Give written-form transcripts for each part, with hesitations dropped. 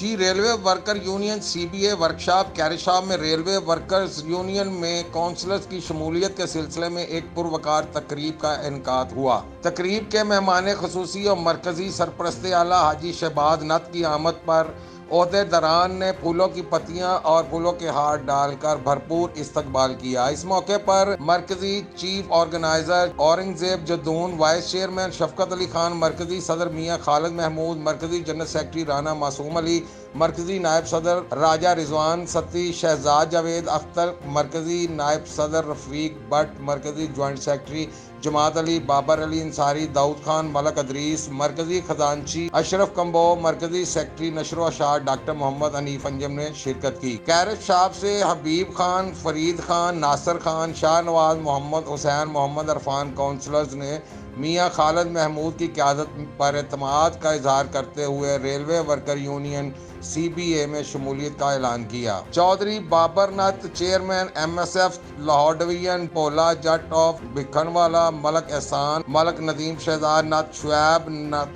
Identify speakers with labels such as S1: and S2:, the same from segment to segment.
S1: Railway worker union CBA workshop کیرشاب میں railway workers union میں کونسلرز کی شمولیت کے سلسلے میں ایک پروقار تقریب کا انعقاد ہوا۔ تقریب کے مہمان خصوصی اور مرکزی سرپرست اعلیٰ حاجی شہباز نعت کی آمد پر عہدے داران نے پھولوں کی پتیاں اور پھولوں کے ہار ڈال کر بھرپور استقبال کیا۔ اس موقع پر مرکزی chief organiser Aurangzeb Jadoon, vice chairman Shafqat Ali Khan, مرکزی صدر میاں خالد محمود، مرکزی جنرل سیکرٹری رانا معصوم علی، مرکزی نائب صدر راجہ رضوان ستی، شہزاد جاوید اختر، مرکزی نائب صدر رفیق بٹ، مرکزی جوائنٹ سیکرٹری جماعت علی، بابر علی انصاری، داؤد خان، ملک ادریس، مرکزی خزانچی اشرف کمبو، مرکزی سیکرٹری نشر و اشاعت ڈاکٹر محمد حنیف انجم نے شرکت کی۔ کیرشاب سے حبیب خان، فرید خان، ناصر خان، شاہ نواز، محمد حسین، محمد عرفان کونسلرز نے میاں خالد محمود کی قیادت پر اعتماد کا اظہار کرتے ہوئے ریلوے ورکر یونین CBA میں شمولیت کا اعلان کیا۔ چودھری بابر نعت، chairman MSF Lahore division, Pola Jat of Bhakhnowala, Malik Ehsan, Malik Nadeem Shahzad نعت، شعیب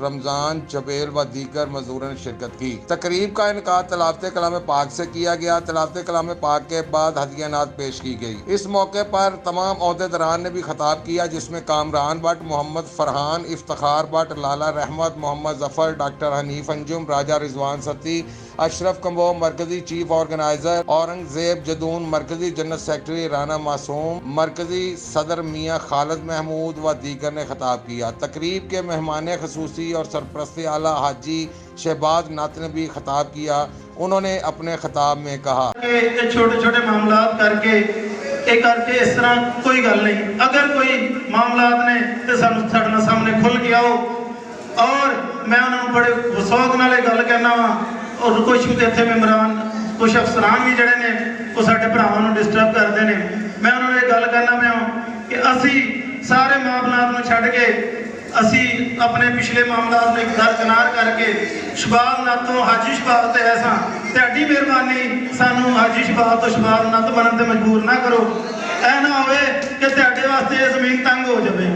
S1: رمضان جبیل و دیگر معذورین نے شرکت کی۔ تقریب کا انعقاد تلاوت کلام پاک سے کیا گیا۔ تلاوت کلام پاک کے بعد ہدیہ نعت پیش کی گئی۔ اس موقع پر تمام عہدیداران نے بھی خطاب کیا، جس میں کامران بٹ، محمد فرحان، افتخار بٹ، لالا رحمت، محمد ظفر، ڈاکٹر حنیف انجم، راجہ رضوان ستی، اشرف کمبو، مرکزی چیف آرگنائزر اورنگزیب جدون، مرکزی جنرل سیکرٹری رانا معصوم، مرکزی صدر میاں خالد محمود و دیگر نے خطاب کیا۔ تقریب کے مہمان خصوصی اور سرپرست اعلیٰ حاجی شہباز نعت نے بھی خطاب کیا۔ انہوں نے اپنے خطاب میں کہا
S2: کہ چھوٹے چھوٹے معاملات کر کے اس طرح کوئی گل نہیں، اگر کوئی معاملات نے تو ساڈے سامنے کھل کے آؤ، اور میں انہوں نے بڑے وسوخ نال گل کہنا وا، اور کچھ اتنے ممبران کچھ افسران بھی جڑے نے وہ سارے بھراواں نوں ڈسٹرب کرتے ہیں، میں انہوں نے گل کرنا پیا کہ اسی سارے معاملات نوں چھڈ کے اسی اپنے پچھلے معاملات نوں درکنار کر کے شہباز نعت تو حاجی شہباز تے ایسا تہاڈی مہربانی سانوں حاجی شہباز تو شہباز نعت بنن تے مجبور نہ کرو، اے نہ ہوئے کہ تہاڈے واسطے یہ زمین تنگ ہو جائے۔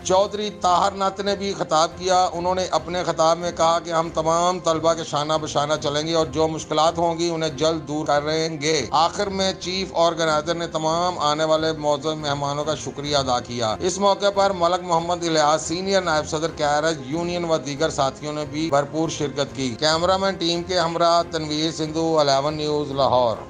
S1: چودھری طاہر نعت نے بھی خطاب کیا۔ انہوں نے اپنے خطاب میں کہا کہ ہم تمام طلبہ کے شانہ بشانہ چلیں گے اور جو مشکلات ہوں گی انہیں جلد دور کریں گے۔ آخر میں چیف آرگنائزر نے تمام آنے والے معزز مہمانوں کا شکریہ ادا کیا۔ اس موقع پر ملک محمد الیاس، سینئر نائب صدر کیرج یونین و دیگر ساتھیوں نے بھی بھرپور شرکت کی۔ کیمرہ مین ٹیم کے ہمراہ تنویر سندھو، 11 نیوز لاہور۔